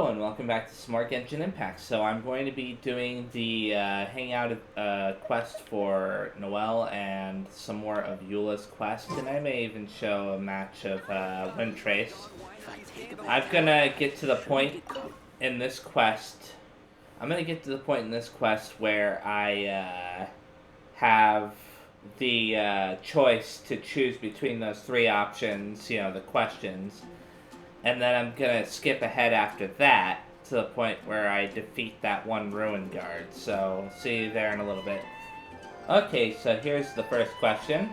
Hello and welcome back to some more Genshin Impact. So I'm going to be doing the hangout quest for Noelle and some more of Eula's quest, and I may even show a match of Windtrace. I'm gonna get to the point in this quest. Where I have the choice to choose between those three options. You know, the questions. And then I'm gonna skip ahead after that to the point where I defeat that one ruin guard. So, see you there in a little bit. Okay, so here's the first question.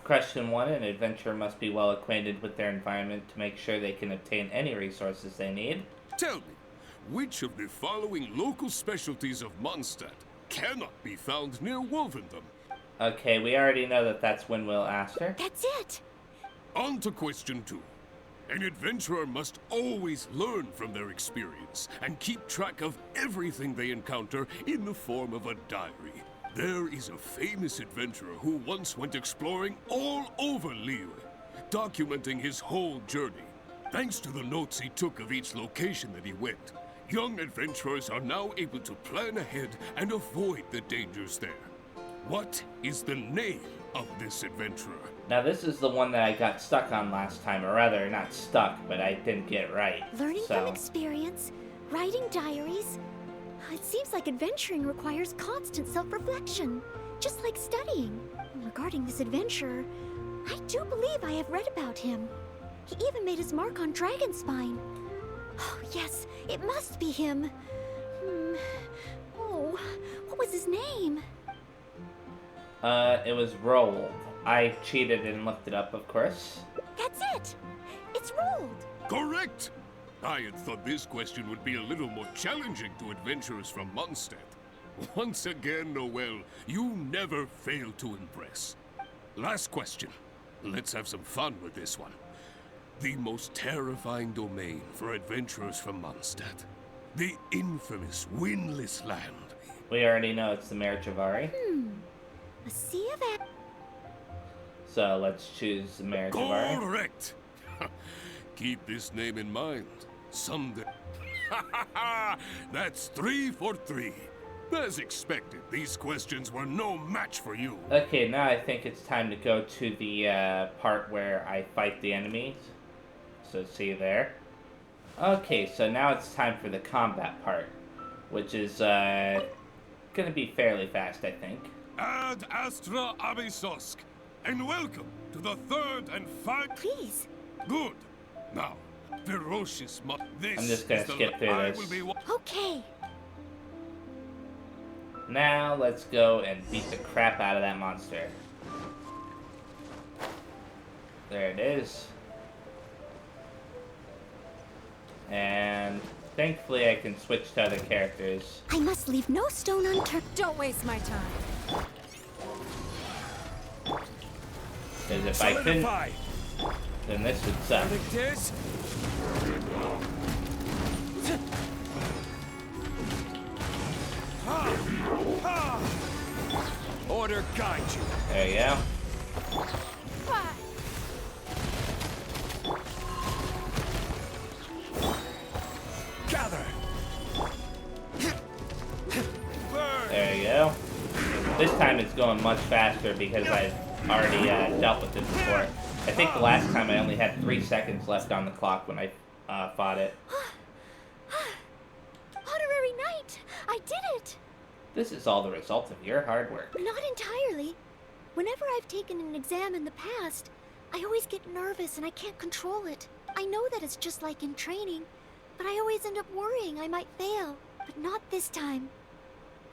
Question 1, an adventurer must be well acquainted with their environment to make sure they can obtain any resources they need. Tell me, which of the following local specialties of Mondstadt cannot be found near Wolvendom? Okay, we already know that that's Windwheel Aster. That's it! On to question 2. An adventurer must always learn from their experience and keep track of everything they encounter in the form of a diary. There is a famous adventurer who once went exploring all over Lille, documenting his whole journey. Thanks to the notes he took of each location that he went, young adventurers are now able to plan ahead and avoid the dangers there. What is the name of this adventurer? Now this is the one that I got stuck on last time, or rather, not stuck, but I didn't get it right. Learning from experience, writing diaries. It seems like adventuring requires constant self-reflection, just like studying. Regarding this adventurer, I do believe I have read about him. He even made his mark on Drakenspine. Oh, yes, it must be him. Oh, what was his name? It was Rolled. I cheated and looked it up, of course. That's it! It's Rolled! Correct! I had thought this question would be a little more challenging to adventurers from Mondstadt. Once again, Noelle, you never fail to impress. Last question. Let's have some fun with this one. The most terrifying domain for adventurers from Mondstadt. The infamous Windless Land. We already know it's the Mare Javari. A sea of air. So let's choose the Mare Javari. Correct! Keep this name in mind. Someday. That's 3 for 3. As expected, these questions were no match for you. Okay, now I think it's time to go to the part where I fight the enemies. So see you there. Okay, so now it's time for the combat part, which is gonna be fairly fast, I think. Ad Astra Abyssosk, and welcome to the third and final. Please. Good. Now, ferocious this I'm just gonna skip through this. Okay. Now let's go and beat the crap out of that monster. There it is. And thankfully I can switch to other characters. I must leave no stone unturned. Don't waste my time. Because if I couldn't, then this would suck. Order guide you. There you go. Gather. There you go. This time it's going much faster because I've already dealt with it before. I think the last time I only had 3 seconds left on the clock when I fought it. Honorary Knight! I did it! This is all the result of your hard work. Not entirely. Whenever I've taken an exam in the past, I always get nervous and I can't control it. I know that it's just like in training, but I always end up worrying I might fail. But not this time.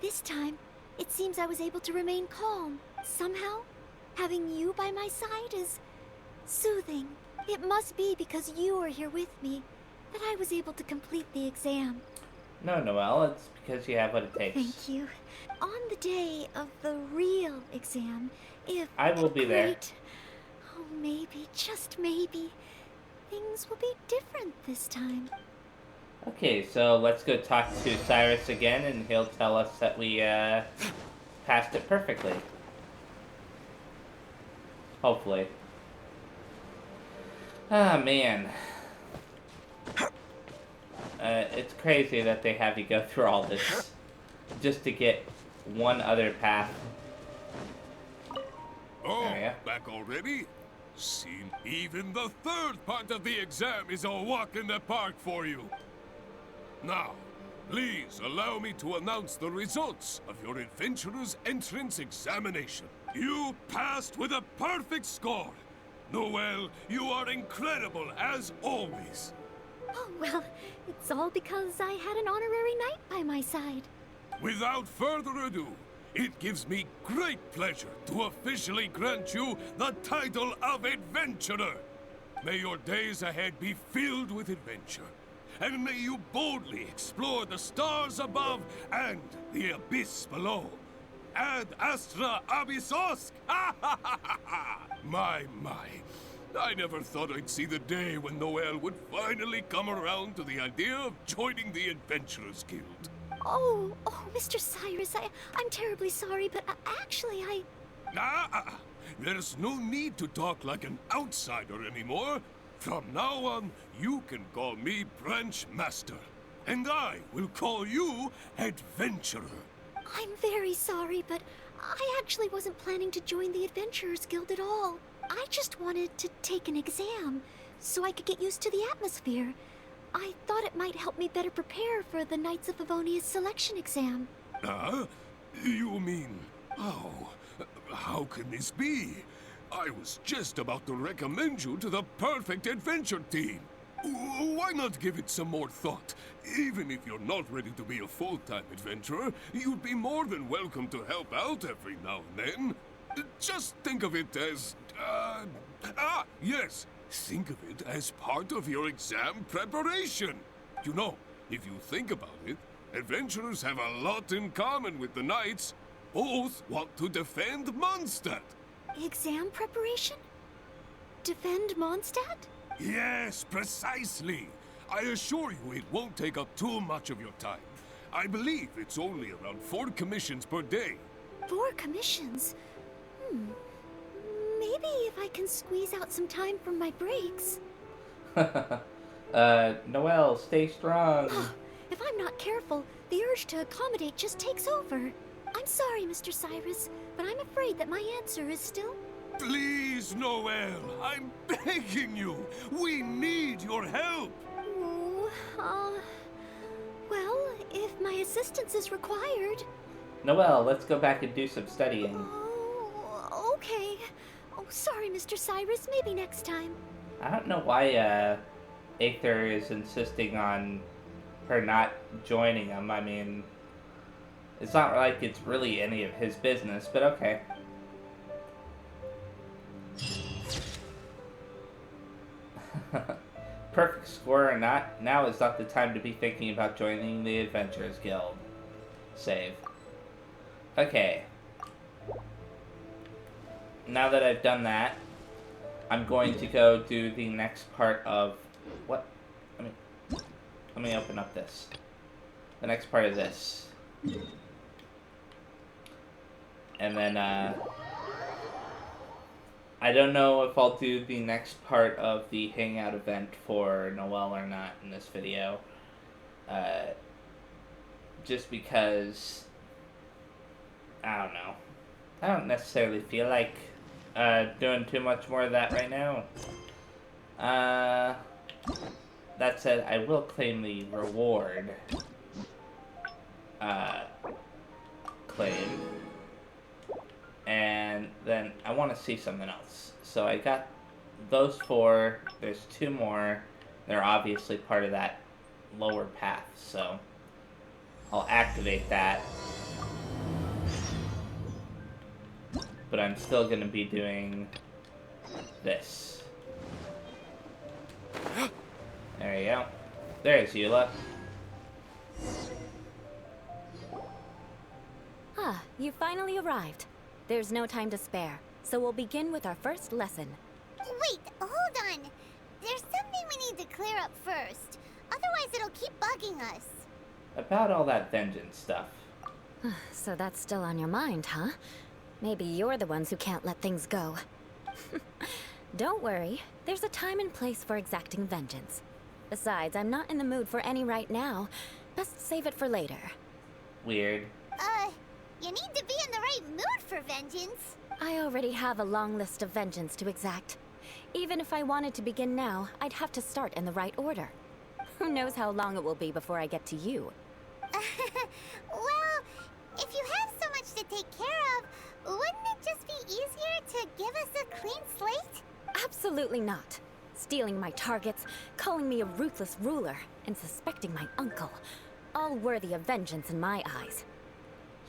This time, it seems I was able to remain calm. Somehow, having you by my side is soothing. It must be because you are here with me that I was able to complete the exam. No, Noelle, it's because you have what it takes. Thank you. On the day of the real exam, if I will be there. Oh, maybe, just maybe, things will be different this time. Okay, so let's go talk to Cyrus again, and he'll tell us that we passed it perfectly. Hopefully. Ah, man. It's crazy that they have you go through all this just to get one other path. Oh, back already? Seen even the third part of the exam is a walk in the park for you. Now, please allow me to announce the results of your adventurer's entrance examination. You passed with a perfect score. Noelle, you are incredible as always. Oh, well, it's all because I had an honorary knight by my side. Without further ado, it gives me great pleasure to officially grant you the title of Adventurer. May your days ahead be filled with adventure, and may you boldly explore the stars above and the abyss below. Ad astra abyssosk! My. I never thought I'd see the day when Noelle would finally come around to the idea of joining the Adventurers Guild. Oh, Mr. Cyrus, I'm terribly sorry, but actually There's no need to talk like an outsider anymore. From now on, you can call me Branch Master, and I will call you Adventurer. I'm very sorry, but I actually wasn't planning to join the Adventurers Guild at all. I just wanted to take an exam, so I could get used to the atmosphere. I thought it might help me better prepare for the Knights of Favonia's selection exam. You mean... Oh, how can this be? I was just about to recommend you to the perfect adventure team. Why not give it some more thought? Even if you're not ready to be a full-time adventurer, you'd be more than welcome to help out every now and then. Just think of it as... yes. Think of it as part of your exam preparation. You know, if you think about it, adventurers have a lot in common with the knights. Both want to defend Mondstadt. Exam preparation? Defend Mondstadt? Yes, precisely. I assure you it won't take up too much of your time. I believe it's only around 4 commissions per day. 4 commissions? Maybe if I can squeeze out some time from my breaks. Noelle, stay strong. If I'm not careful, the urge to accommodate just takes over. I'm sorry, Mr. Cyrus, but I'm afraid that my answer is still... Please, Noelle, I'm begging you. We need your help. Well, if my assistance is required... Noelle, let's go back and do some studying. Oh, okay. Oh, sorry, Mr. Cyrus. Maybe next time. I don't know why, Aether is insisting on her not joining him. I mean, it's not like it's really any of his business, but okay. Perfect score or not, now is not the time to be thinking about joining the Adventurers Guild. Save. Okay. Now that I've done that, I'm going to go do the next part of... What? Let me open up this. The next part of this. And then, I don't know if I'll do the next part of the hangout event for Noelle or not in this video. Just because... I don't know. I don't necessarily feel like doing too much more of that right now. That said, I will claim the reward claim. And then I want to see something else. So I got those 4. There's 2 more. They're obviously part of that lower path. So I'll activate that. But I'm still going to be doing this. There you go. There's Eula. You finally arrived. There's no time to spare, so we'll begin with our first lesson. Wait, hold on. There's something we need to clear up first. Otherwise it'll keep bugging us. About all that vengeance stuff. So that's still on your mind, huh? Maybe you're the ones who can't let things go. Don't worry, there's a time and place for exacting vengeance. Besides, I'm not in the mood for any right now. Best save it for later. Weird. You need to be in the right mood for vengeance. I already have a long list of vengeance to exact. Even if I wanted to begin now, I'd have to start in the right order. Who knows how long it will be before I get to you? Well, if you have so much to take care of, wouldn't it just be easier to give us a clean slate? Absolutely not. Stealing my targets, calling me a ruthless ruler, and suspecting my uncle. All worthy of vengeance in my eyes.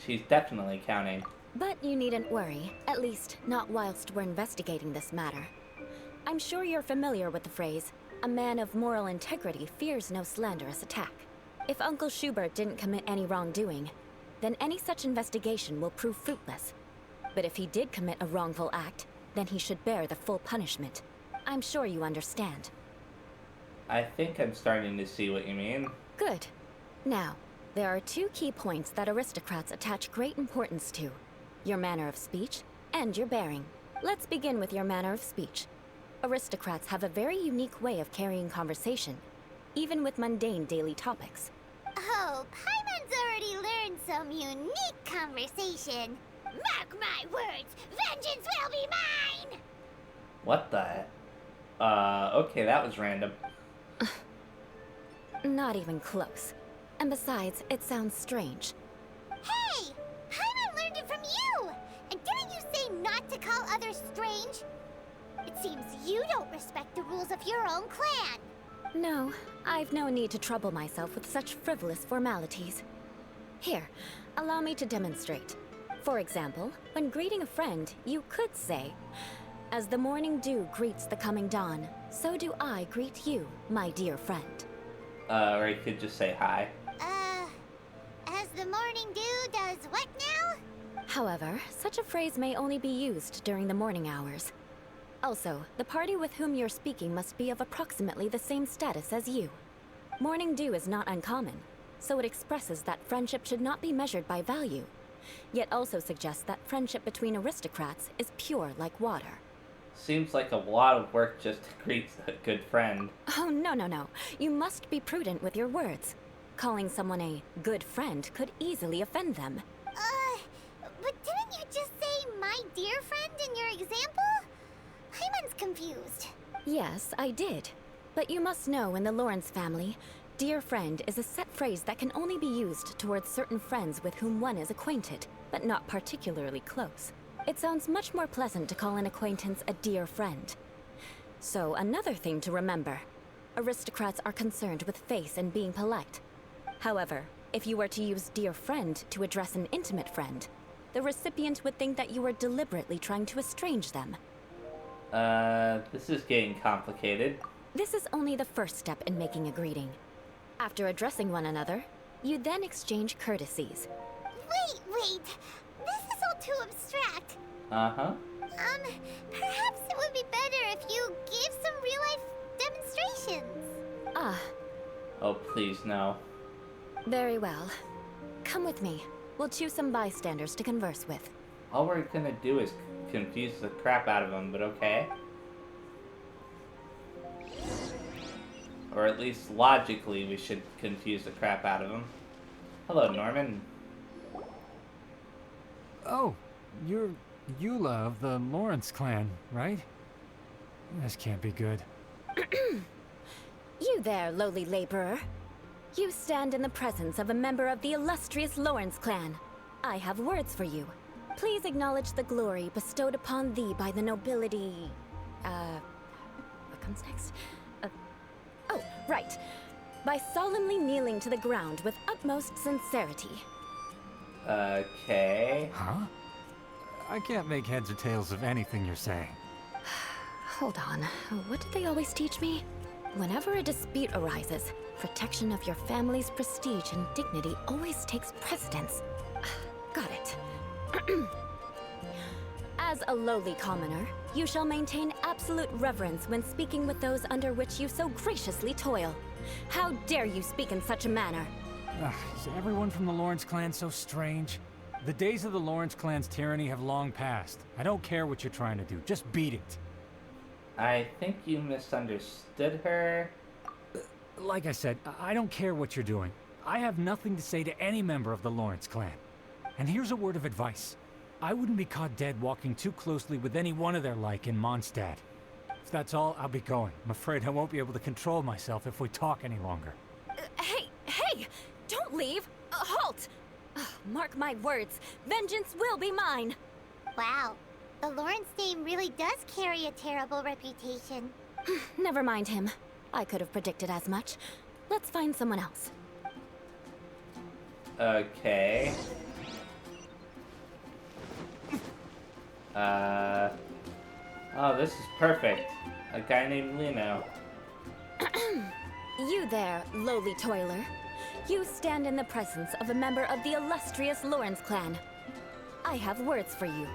She's definitely counting. But you needn't worry, at least not whilst we're investigating this matter. I'm sure you're familiar with the phrase, a man of moral integrity fears no slanderous attack. If Uncle Schubert didn't commit any wrongdoing, then any such investigation will prove fruitless. But if he did commit a wrongful act, then he should bear the full punishment. I'm sure you understand. I think I'm starting to see what you mean. Good. Now, there are two key points that aristocrats attach great importance to. Your manner of speech and your bearing. Let's begin with your manner of speech. Aristocrats have a very unique way of carrying conversation, even with mundane daily topics. Oh, Paimon's already learned some unique conversation. Mark my words, vengeance will be mine! What the? Okay, that was random. Not even close. And besides, it sounds strange. Hey! Paimon learned it from you! And didn't you say not to call others strange? It seems you don't respect the rules of your own clan. No, I've no need to trouble myself with such frivolous formalities. Here, allow me to demonstrate. For example, when greeting a friend, you could say, "As the morning dew greets the coming dawn, so do I greet you, my dear friend." Or you could just say hi. As the morning dew does what now? However, such a phrase may only be used during the morning hours. Also, the party with whom you're speaking must be of approximately the same status as you. Morning dew is not uncommon, so it expresses that friendship should not be measured by value, yet also suggests that friendship between aristocrats is pure like water. Seems like a lot of work just to greet a good friend. Oh, no. You must be prudent with your words. Calling someone a good friend could easily offend them. But didn't you just say my dear friend in your example? Paimon's confused. Yes, I did. But you must know in the Lawrence family, dear friend is a set phrase that can only be used towards certain friends with whom one is acquainted, but not particularly close. It sounds much more pleasant to call an acquaintance a dear friend. So, another thing to remember. Aristocrats are concerned with face and being polite. However, if you were to use dear friend to address an intimate friend, the recipient would think that you were deliberately trying to estrange them. This is getting complicated. This is only the first step in making a greeting. After addressing one another, you then exchange courtesies. Wait. This is all too abstract. Uh-huh. Perhaps it would be better if you gave some real-life demonstrations. Ah, Oh, please, no. very well. Come with me. We'll choose some bystanders to converse with. All we're gonna do is confuse the crap out of them, but okay. Or at least logically, we should confuse the crap out of them. Hello, Norman. Oh, you're Eula of the Lawrence clan, right? This can't be good. You there, lowly laborer. You stand in the presence of a member of the illustrious Lawrence clan. I have words for you. Please acknowledge the glory bestowed upon thee by the nobility... what comes next? Oh, right. By solemnly kneeling to the ground with utmost sincerity. Okay. Huh? I can't make heads or tails of anything you're saying. Hold on. What did they always teach me? Whenever a dispute arises, protection of your family's prestige and dignity always takes precedence. Got it. As a lowly commoner, you shall maintain absolute reverence when speaking with those under which you so graciously toil. How dare you speak in such a manner? Is everyone from the Lawrence clan so strange? The days of the Lawrence clan's tyranny have long passed. I don't care what you're trying to do, just beat it. I think you misunderstood her. Like I said, I don't care what you're doing. I have nothing to say to any member of the Lawrence clan. And here's a word of advice. I wouldn't be caught dead walking too closely with any one of their like in Mondstadt. If that's all, I'll be going. I'm afraid I won't be able to control myself if we talk any longer. Hey! Don't leave! Halt! Mark my words, vengeance will be mine! Wow, the Lawrence name really does carry a terrible reputation. Never mind him. I could have predicted as much. Let's find someone else. Okay. Oh, this is perfect. A guy named Lino. You there, lowly toiler. You stand in the presence of a member of the illustrious Lawrence clan. I have words for you.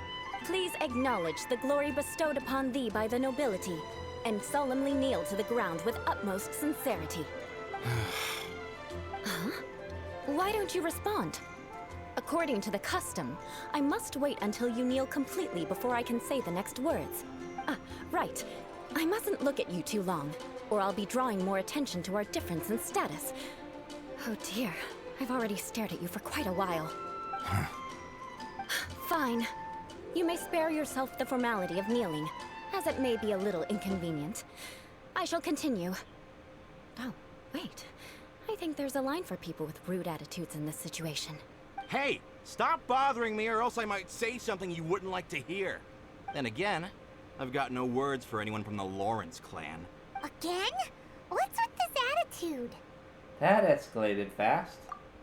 Please acknowledge the glory bestowed upon thee by the nobility, and solemnly kneel to the ground with utmost sincerity. Huh? Why don't you respond? According to the custom, I must wait until you kneel completely before I can say the next words. Right. I mustn't look at you too long, or I'll be drawing more attention to our difference in status. Oh dear, I've already stared at you for quite a while. Fine. You may spare yourself the formality of kneeling, as it may be a little inconvenient. I shall continue. Oh, wait. I think there's a line for people with rude attitudes in this situation. Hey, stop bothering me or else I might say something you wouldn't like to hear. Then again, I've got no words for anyone from the Lawrence clan. Again? What's with this attitude? That escalated fast.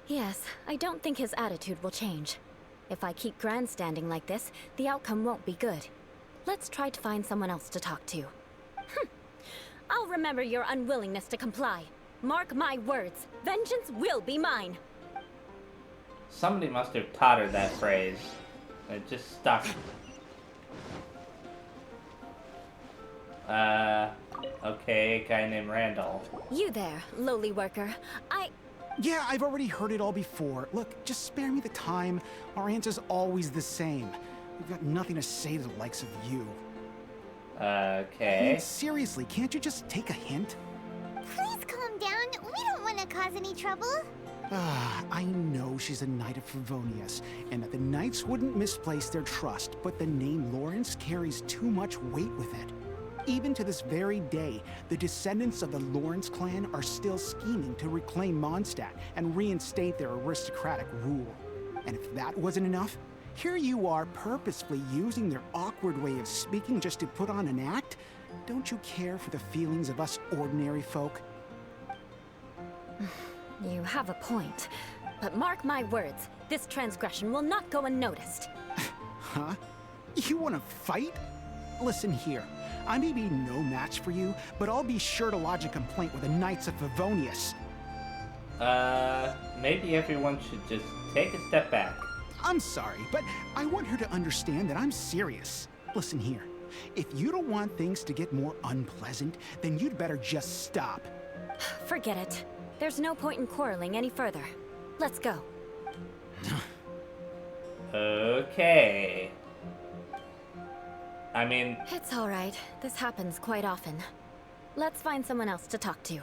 Yes, I don't think his attitude will change. If I keep grandstanding like this, the outcome won't be good. Let's try to find someone else to talk to. I'll remember your unwillingness to comply. Mark my words, vengeance will be mine. Somebody must have taught her that phrase. It just stuck. Okay, a guy named Randall. You there, lowly worker. Yeah, I've already heard it all before. Look, just spare me the time. Our answer's always the same. We've got nothing to say to the likes of you. Okay. I mean, seriously, can't you just take a hint? Please calm down. We don't want to cause any trouble. I know she's a Knight of Favonius, and that the Knights wouldn't misplace their trust, but the name Lawrence carries too much weight with it. Even to this very day, the descendants of the Lawrence clan are still scheming to reclaim Mondstadt and reinstate their aristocratic rule. And if that wasn't enough, here you are purposefully using their awkward way of speaking just to put on an act? Don't you care for the feelings of us ordinary folk? You have a point. But mark my words, this transgression will not go unnoticed. Huh? You want to fight? Listen here. I may be no match for you, but I'll be sure to lodge a complaint with the Knights of Favonius. Maybe everyone should just take a step back. I'm sorry, but I want her to understand that I'm serious. Listen here. If you don't want things to get more unpleasant, then you'd better just stop. Forget it. There's no point in quarreling any further. Let's go. Okay. I mean... It's alright. This happens quite often. Let's find someone else to talk to.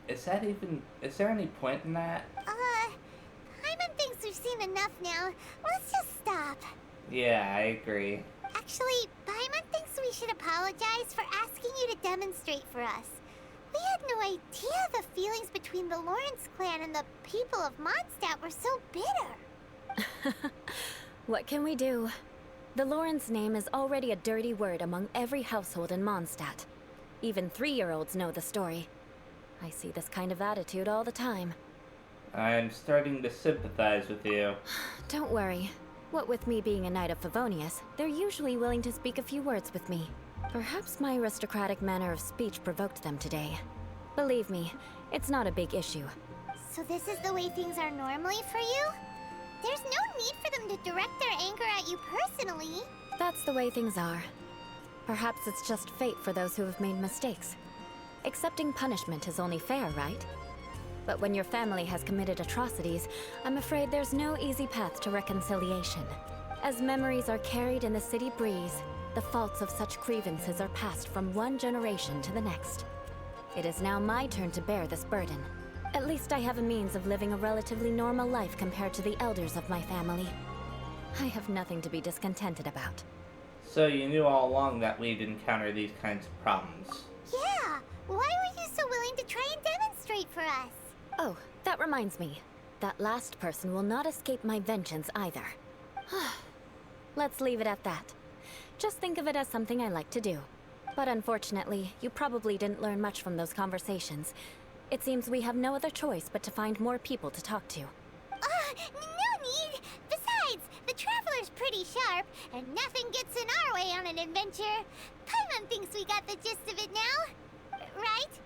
Is there any point in that? Paimon thinks we've seen enough now. Let's just stop. Yeah, I agree. Actually, Paimon thinks we should apologize for asking you to demonstrate for us. We had no idea the feelings between the Lawrence clan and the people of Mondstadt were so bitter. What can we do? The Lawrence name is already a dirty word among every household in Mondstadt. Even 3-year-olds know the story. I see this kind of attitude all the time. I'm starting to sympathize with you. Don't worry. What with me being a Knight of Favonius, they're usually willing to speak a few words with me. Perhaps my aristocratic manner of speech provoked them today. Believe me, it's not a big issue. So this is the way things are normally for you? There's no need for them to direct their anger at you personally. That's the way things are. Perhaps it's just fate for those who have made mistakes. Accepting punishment is only fair, right? But when your family has committed atrocities, I'm afraid there's no easy path to reconciliation. As memories are carried in the city breeze, the faults of such grievances are passed from one generation to the next. It is now my turn to bear this burden. At least I have a means of living a relatively normal life compared to the elders of my family. I have nothing to be discontented about. So you knew all along that we'd encounter these kinds of problems. Yeah, why were you so willing to try and demonstrate for us? Oh, that reminds me. That last person will not escape my vengeance either. Let's leave it at that. Just think of it as something I like to do. But unfortunately, you probably didn't learn much from those conversations. It seems we have no other choice but to find more people to talk to. No need! Besides, the Traveler's pretty sharp, and nothing gets in our way on an adventure. Paimon thinks we got the gist of it now. Right?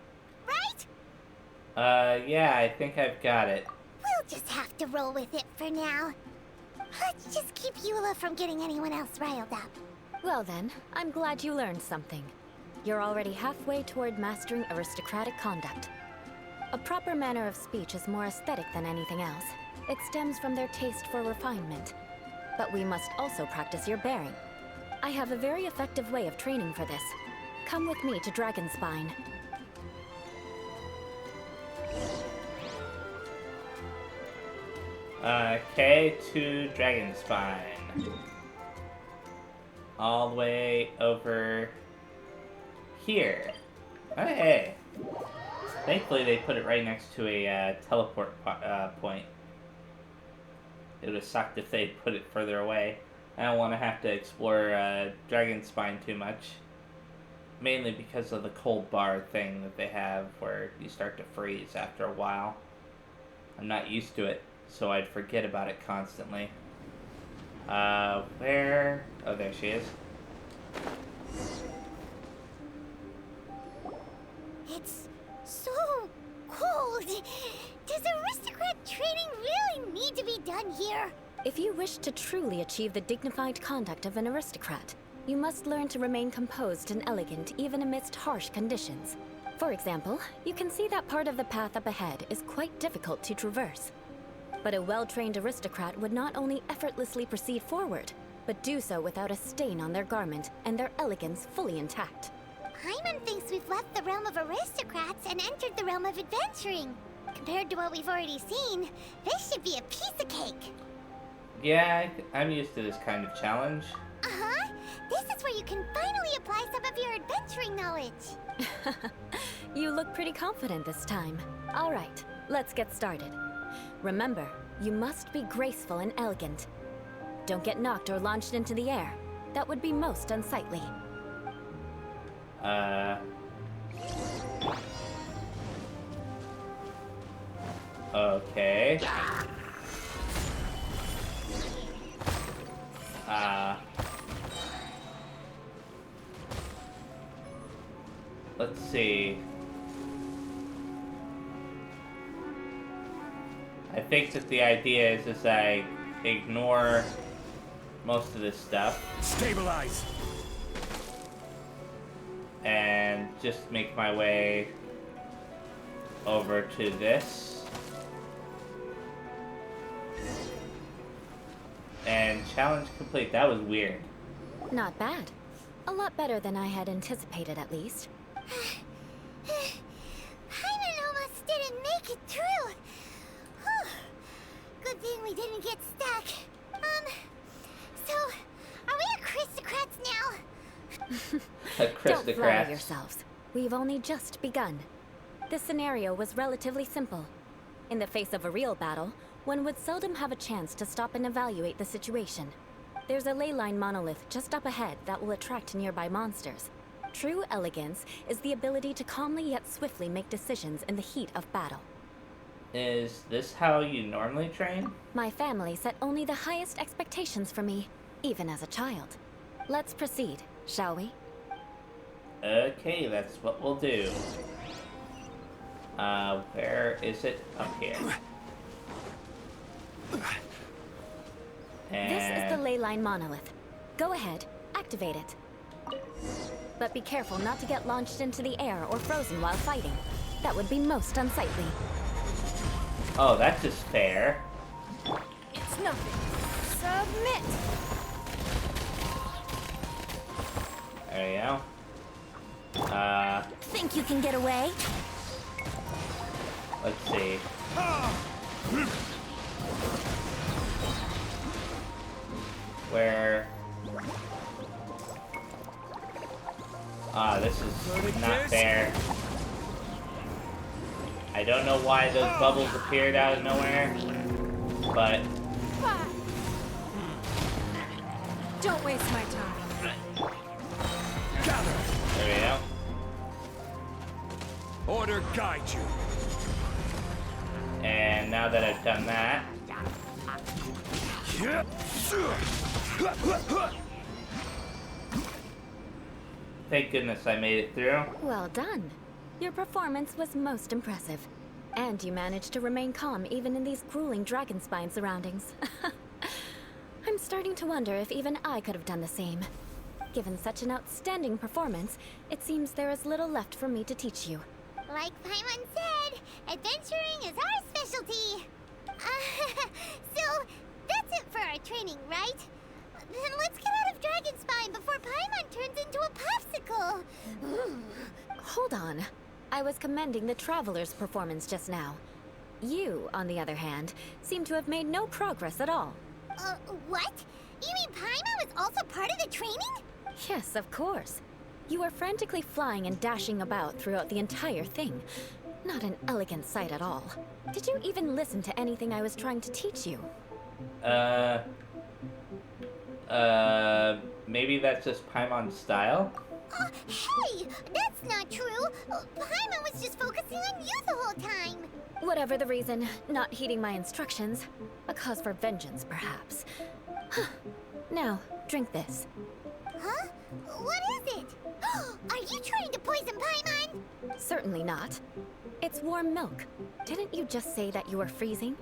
Right? Yeah, I think I've got it. We'll just have to roll with it for now. Let's just keep Eula from getting anyone else riled up. Well then, I'm glad you learned something. You're already halfway toward mastering aristocratic conduct. A proper manner of speech is more aesthetic than anything else. It stems from their taste for refinement. But we must also practice your bearing. I have a very effective way of training for this. Come with me to Dragonspine. Okay, to Dragonspine. All the way over here. Oh, hey. Thankfully, they put it right next to a teleport point. It would have sucked if they put it further away. I don't want to have to explore Dragonspine too much. Mainly because of the cold bar thing that they have where you start to freeze after a while. I'm not used to it, so I'd forget about it constantly. Where? Oh, there she is. It's so cold. Does aristocrat training really need to be done here? If you wish to truly achieve the dignified conduct of an aristocrat, you must learn to remain composed and elegant even amidst harsh conditions. For example, you can see that part of the path up ahead is quite difficult to traverse. But a well-trained aristocrat would not only effortlessly proceed forward, but do so without a stain on their garment and their elegance fully intact. Paimon thinks we've left the realm of aristocrats and entered the realm of adventuring. Compared to what we've already seen, this should be a piece of cake. Yeah, I'm used to this kind of challenge. Uh-huh. This is where you can finally apply some of your adventuring knowledge. You look pretty confident this time. All right, let's get started. Remember, you must be graceful and elegant. Don't get knocked or launched into the air. That would be most unsightly. Okay. Let's see. I think that the idea is I ignore most of this stuff. Stabilize! And just make my way over to this. And challenge complete. That was weird. Not bad. A lot better than I had anticipated, at least. Paimon almost didn't make it through. Whew. Good thing we didn't get stuck. So, are we aristocrats now? Don't flatter yourselves. We've only just begun. This scenario was relatively simple. In the face of a real battle, one would seldom have a chance to stop and evaluate the situation. There's a ley line monolith just up ahead that will attract nearby monsters. True elegance is the ability to calmly yet swiftly make decisions in the heat of battle. Is this how you normally train? My family set only the highest expectations for me, even as a child. Let's proceed, shall we? Okay, that's what we'll do. Where is it? Up here. And This is the ley line monolith. Go ahead, activate it. But be careful not to get launched into the air or frozen while fighting. That would be most unsightly. Oh, that's just fair. It's nothing. Submit! There you go. Think you can get away? Let's see. Where? Ah, this is not fair. I don't know why those bubbles appeared out of nowhere, but... Don't waste my time. There we go. Order guide you. And now that I've done that... Thank goodness I made it through. Well done. Your performance was most impressive. And you managed to remain calm even in these grueling dragon spine surroundings. I'm starting to wonder if even I could have done the same. Given such an outstanding performance, it seems there is little left for me to teach you. Like Paimon said, adventuring is our specialty. So, that's it for our training, right? Then let's get out of Dragonspine before Paimon turns into a popsicle. Hold on. I was commending the Traveler's performance just now. You, on the other hand, seem to have made no progress at all. What? You mean Paimon was also part of the training? Yes, of course. You were frantically flying and dashing about throughout the entire thing. Not an elegant sight at all. Did you even listen to anything I was trying to teach you? Maybe that's just Paimon's style? Hey! That's not true! Paimon was just focusing on you the whole time! Whatever the reason, not heeding my instructions. A cause for vengeance, perhaps. Now, drink this. Huh? What is it? Are you trying to poison Paimon? Certainly not. It's warm milk. Didn't you just say that you were freezing?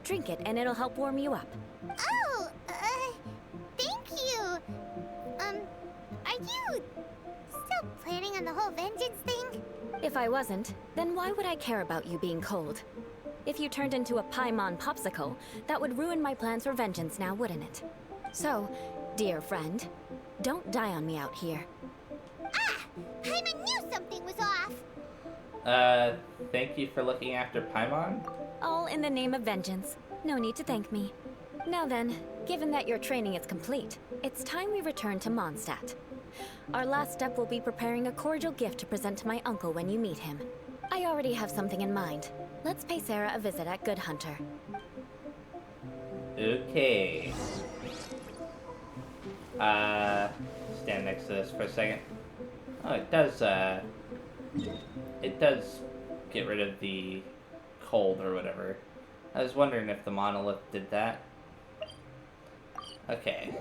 Drink it and it'll help warm you up. Oh, thank you. Are you still planning on the whole vengeance thing? If I wasn't, then why would I care about you being cold? If you turned into a Paimon popsicle, that would ruin my plans for vengeance now, wouldn't it? So, dear friend, don't die on me out here. Ah! Paimon knew something was off! Thank you for looking after Paimon? All in the name of vengeance. No need to thank me. Now then, given that your training is complete, it's time we return to Mondstadt. Our last step will be preparing a cordial gift to present to my uncle when you meet him. I already have something in mind. Let's pay Sarah a visit at Good Hunter. Okay. Stand next to this for a second. Oh, it does get rid of the cold or whatever. I was wondering if the monolith did that. Okay.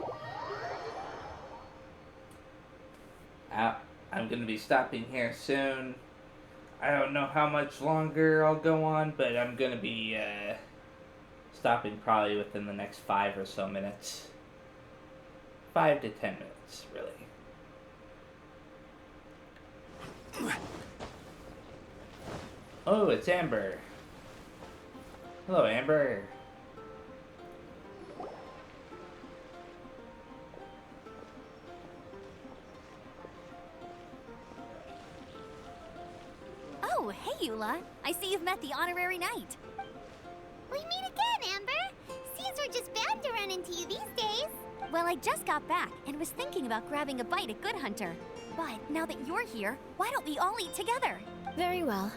I'm gonna be stopping here soon. I don't know how much longer I'll go on, but I'm gonna be stopping probably within the next 5 or so minutes. 5 to 10 minutes, really. Oh, it's Amber. Hello, Amber. Oh, hey, Eula. I see you've met the honorary knight. We meet again, Amber! Seems we're just bound to run into you these days. Well, I just got back and was thinking about grabbing a bite at Good Hunter. But now that you're here, why don't we all eat together? Very well.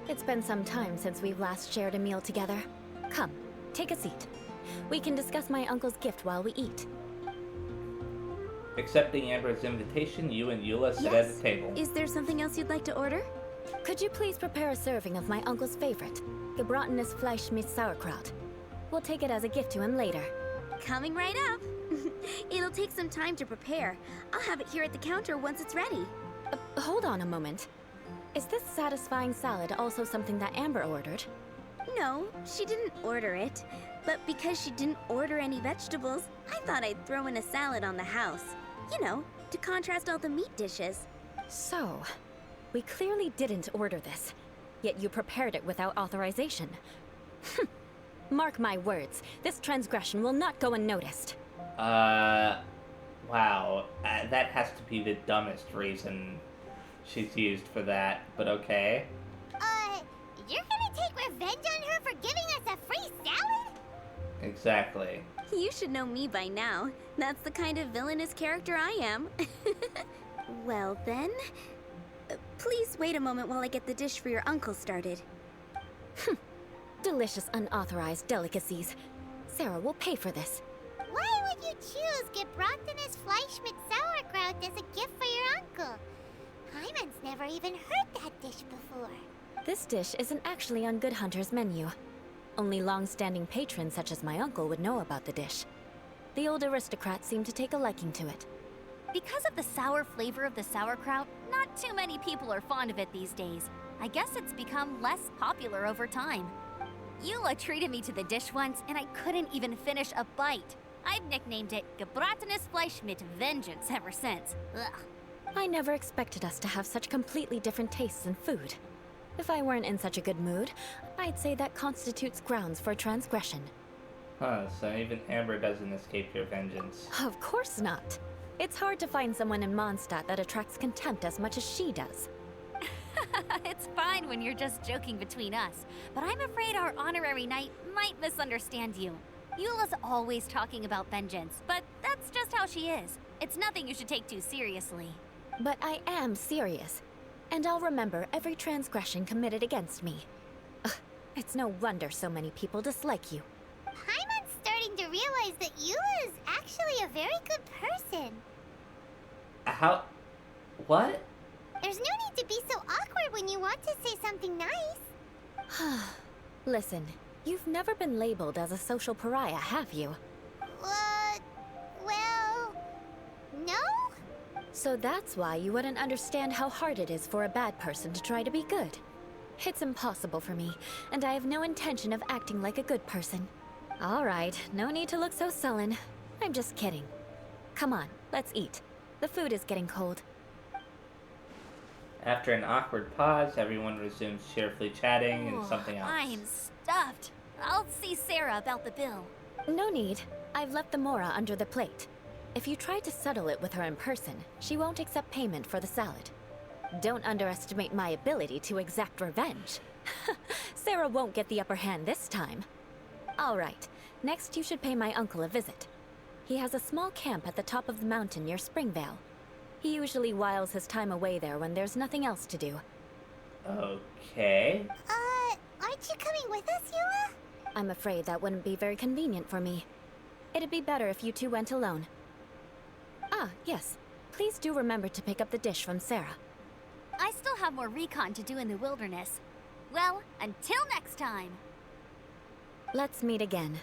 It's been some time since we've last shared a meal together. Come, take a seat. We can discuss my uncle's gift while we eat. Accepting Amber's invitation, you and Eula sit at the table. Is there something else you'd like to order? Could you please prepare a serving of my uncle's favorite, gebratenes Fleisch mit Sauerkraut? We'll take it as a gift to him later. Coming right up. It'll take some time to prepare. I'll have it here at the counter once it's ready. Hold on a moment. Is this satisfying salad also something that Amber ordered? No, she didn't order it. But because she didn't order any vegetables, I thought I'd throw in a salad on the house. You know, to contrast all the meat dishes. So, we clearly didn't order this, yet you prepared it without authorization. Mark my words, this transgression will not go unnoticed. Wow. That has to be the dumbest reason she's used for that, but okay. You're gonna take revenge on her for giving us a free salad? Exactly. You should know me by now. That's the kind of villainous character I am. Well then, please wait a moment while I get the dish for your uncle started. Delicious unauthorized delicacies. Sarah will pay for this. Why would you choose gebratenes Fleisch mit Sauerkraut as a gift for your uncle? Hyman's never even heard that dish before. This dish isn't actually on Good Hunter's menu. Only long-standing patrons such as my uncle would know about the dish. The old aristocrat seemed to take a liking to it. Because of the sour flavor of the sauerkraut, not too many people are fond of it these days. I guess it's become less popular over time. Eula treated me to the dish once, and I couldn't even finish a bite. I've nicknamed it gebratenes Fleisch mit Vengeance ever since. Ugh. I never expected us to have such completely different tastes in food. If I weren't in such a good mood, I'd say that constitutes grounds for transgression. Huh, so even Amber doesn't escape your vengeance. Of course not. It's hard to find someone in Mondstadt that attracts contempt as much as she does. It's fine when you're just joking between us, but I'm afraid our honorary knight might misunderstand you. Eula's always talking about vengeance, but that's just how she is. It's nothing you should take too seriously. But I am serious, and I'll remember every transgression committed against me. Ugh, it's no wonder so many people dislike you. Hyman's starting to realize that Eula is actually a very good person. How? What? There's no need to be so awkward when you want to say something nice. Listen, you've never been labeled as a social pariah, have you? Well, no? So that's why you wouldn't understand how hard it is for a bad person to try to be good. It's impossible for me, and I have no intention of acting like a good person. All right, no need to look so sullen. I'm just kidding. Come on, let's eat. The food is getting cold. After an awkward pause, everyone resumes cheerfully chatting and something else. I'm stuffed. I'll see Sarah about the bill. No need. I've left the mora under the plate. If you try to settle it with her in person, she won't accept payment for the salad. Don't underestimate my ability to exact revenge. Sarah won't get the upper hand this time. All right, next you should pay my uncle a visit. He has a small camp at the top of the mountain near Springvale. He usually whiles his time away there when there's nothing else to do. Okay. Aren't you coming with us, Eula? I'm afraid that wouldn't be very convenient for me. It'd be better if you two went alone. Ah, yes. Please do remember to pick up the dish from Sarah. I still have more recon to do in the wilderness. Well, until next time. Let's meet again.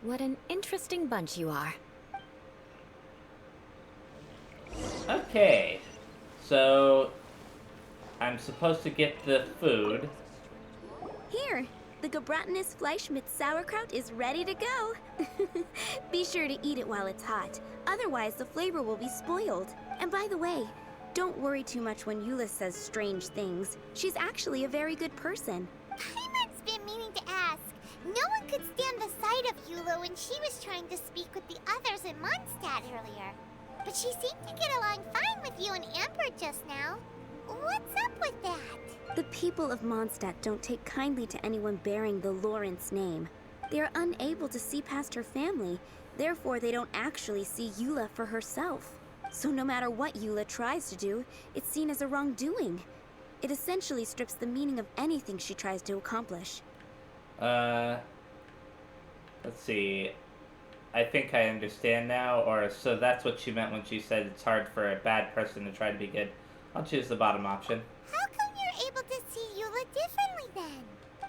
What an interesting bunch you are. Okay. So, I'm supposed to get the food. Here, the gebratenes Fleisch mit Sauerkraut is ready to go. Be sure to eat it while it's hot, otherwise the flavor will be spoiled. And by the way, don't worry too much when Eula says strange things. She's actually a very good person. Hyman's been meaning to ask. No one could stand the sight of Eula when she was trying to speak with the others in Mondstadt earlier. But she seemed to get along fine with you and Amber just now. What's up with that? The people of Mondstadt don't take kindly to anyone bearing the Lawrence name. They are unable to see past her family, therefore they don't actually see Eula for herself. So no matter what Eula tries to do, it's seen as a wrongdoing. It essentially strips the meaning of anything she tries to accomplish. Let's see. I think I understand now, or so that's what she meant when she said it's hard for a bad person to try to be good. I'll choose the bottom option. How come you're able to see Eula differently then?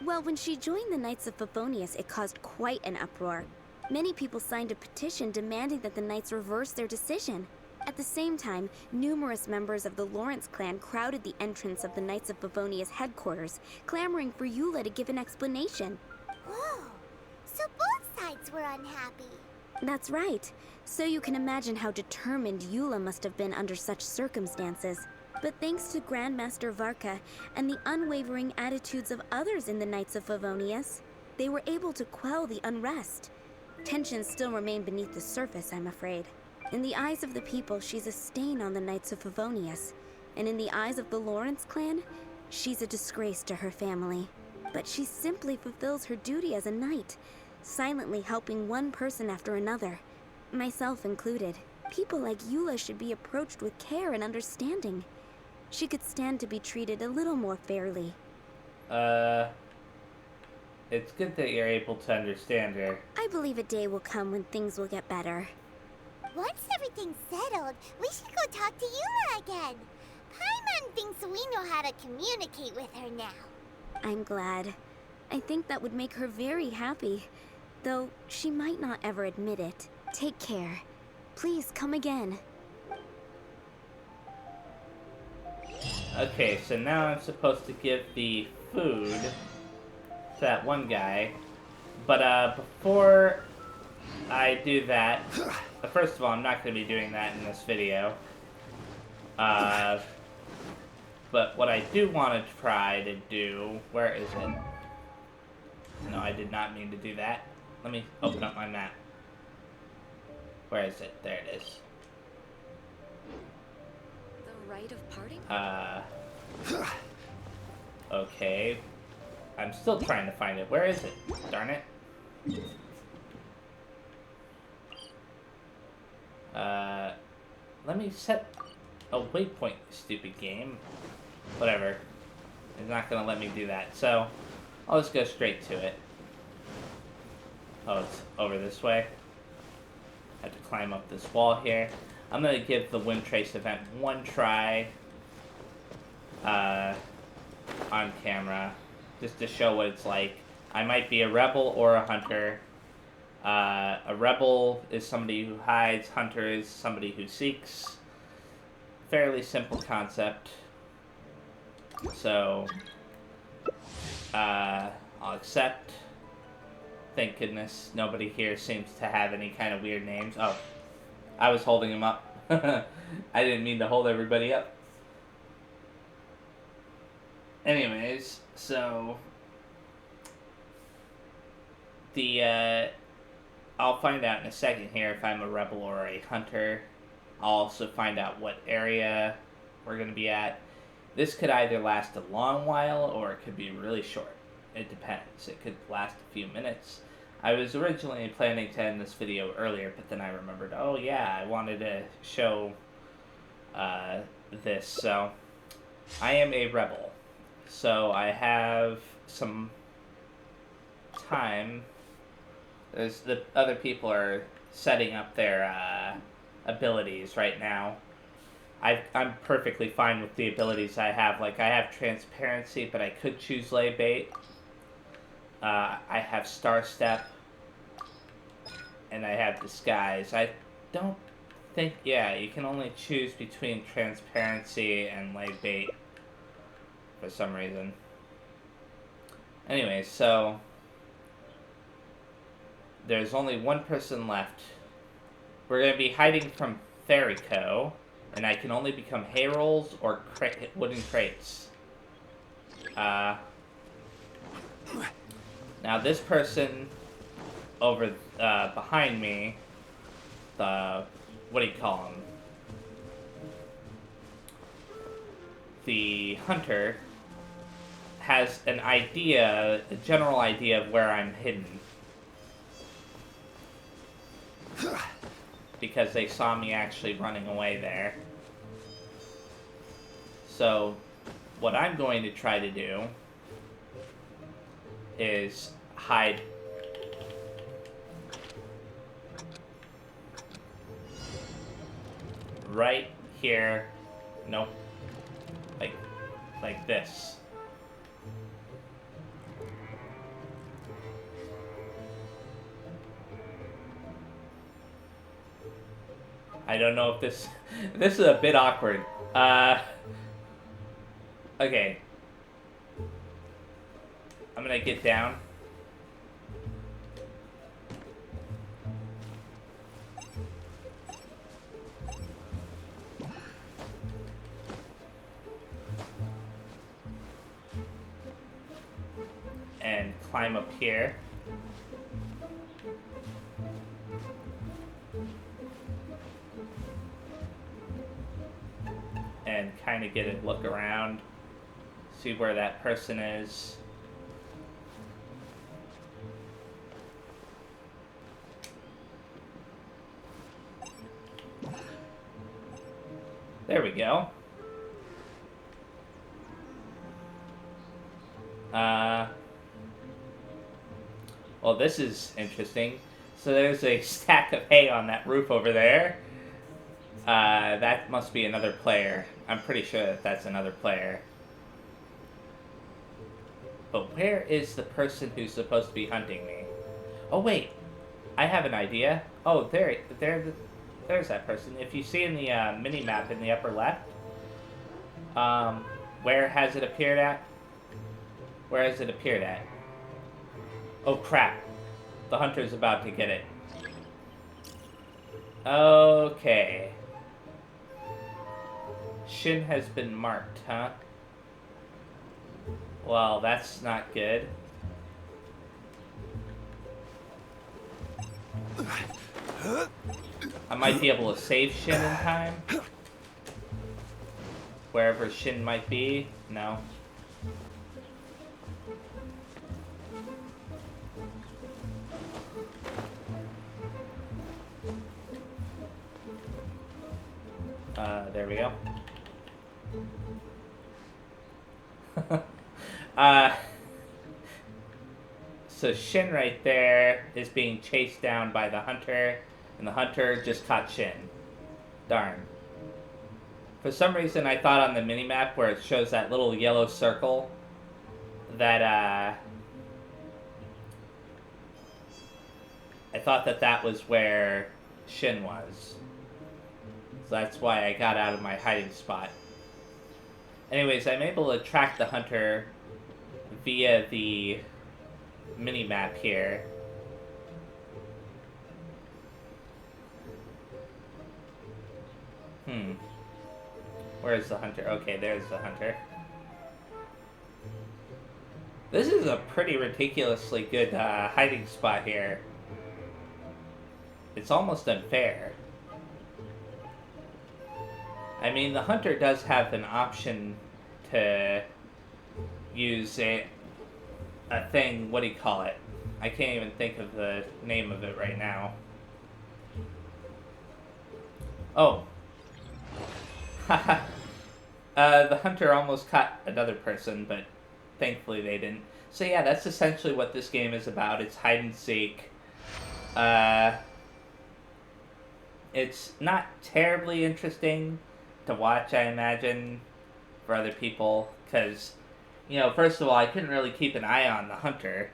Well, when she joined the Knights of Favonius, it caused quite an uproar. Many people signed a petition demanding that the Knights reverse their decision. At the same time, numerous members of the Lawrence clan crowded the entrance of the Knights of Favonius headquarters, clamoring for Eula to give an explanation. Whoa, so both sides were unhappy. That's right. So you can imagine how determined Eula must have been under such circumstances. But thanks to Grandmaster Varka and the unwavering attitudes of others in the Knights of Favonius, they were able to quell the unrest. Tensions still remain beneath the surface, I'm afraid. In the eyes of the people, she's a stain on the Knights of Favonius. And in the eyes of the Lawrence clan, she's a disgrace to her family. But she simply fulfills her duty as a knight, silently helping one person after another, myself included. People like Eula should be approached with care and understanding. She could stand to be treated a little more fairly. It's good that you're able to understand her. I believe a day will come when things will get better. Once everything's settled, we should go talk to Eula again. Paimon thinks we know how to communicate with her now. I'm glad. I think that would make her very happy, though she might not ever admit it. Take care. Please come again. Okay, so now I'm supposed to give the food to that one guy. But before I do that, first of all, I'm not going to be doing that in this video. But what I do want to try to do... Where is it? No, I did not mean to do that. Let me open up my map. Where is it? There it is. The rite of parting? Okay. I'm still trying to find it. Where is it? Darn it. Let me set a waypoint, stupid game. Whatever. It's not gonna let me do that, so I'll just go straight to it. Oh, it's over this way. I have to climb up this wall here. I'm gonna give the Windtrace event one try on camera, just to show what it's like. I might be a rebel or a hunter. A rebel is somebody who hides, hunter is somebody who seeks. Fairly simple concept. So, I'll accept. Thank goodness nobody here seems to have any kind of weird names. Oh, I was holding him up. I didn't mean to hold everybody up. Anyways, so I'll find out in a second here if I'm a rebel or a hunter. I'll also find out what area we're going to be at. This could either last a long while or it could be really short. It depends. It could last a few minutes. I was originally planning to end this video earlier, but then I remembered, oh yeah, I wanted to show this. So, I am a rebel. So, I have some time. There's the other people are setting up their abilities right now. I'm perfectly fine with the abilities I have. Like, I have transparency, but I could choose lay bait. I have star step. And I have disguise. I don't think, yeah, you can only choose between transparency and lay bait for some reason. Anyways, so there's only one person left. We're going to be hiding from Fairyco, and I can only become hay rolls or wooden crates. Now this person over behind me, what do you call him? The hunter has an idea, a general idea of where I'm hidden. Because they saw me actually running away there. So, what I'm going to try to do is hide right here. Nope. Like this. I don't know if this is a bit awkward. Okay. I'm gonna get down. And climb up here. And kind of get a look around, see where that person is. There we go. Well, this is interesting. So there's a stack of hay on that roof over there. That must be another player. I'm pretty sure that that's another player. But where is the person who's supposed to be hunting me? Oh, wait. I have an idea. Oh, there's that person. If you see in the mini-map in the upper left, where has it appeared at? Where has it appeared at? Oh, crap. The hunter's about to get it. Okay. Shin has been marked, huh? Well, that's not good. I might be able to save Shin in time. Wherever Shin might be. No. There we go. So Shin right there is being chased down by the hunter, and the hunter just caught Shin. Darn. For some reason, I thought on the minimap where it shows that little yellow circle that, I thought that that was where Shin was. So that's why I got out of my hiding spot. Anyways, I'm able to track the hunter via the mini-map here. Where's the hunter? Okay, there's the hunter. This is a pretty ridiculously good hiding spot here. It's almost unfair. I mean, the hunter does have an option to use a thing, what do you call it? I can't even think of the name of it right now. Oh. The hunter almost caught another person, but thankfully they didn't. So yeah, that's essentially what this game is about. It's hide and seek. It's not terribly interesting to watch, I imagine, for other people, because, you know, first of all, I couldn't really keep an eye on the hunter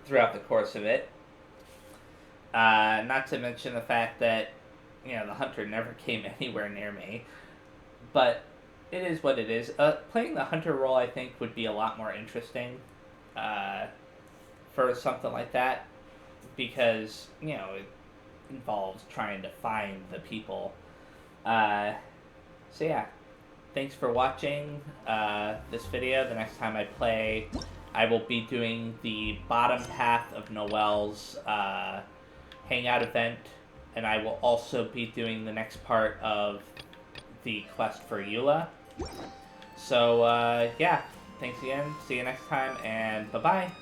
throughout the course of it. Not to mention the fact that, you know, the hunter never came anywhere near me. But it is what it is. Playing the hunter role, I think, would be a lot more interesting for something like that, because, you know, it involves trying to find the people. So yeah, thanks for watching this video. The next time I play, I will be doing the bottom path of Noelle's hangout event, and I will also be doing the next part of the quest for Eula. So yeah, thanks again, see you next time, and bye-bye.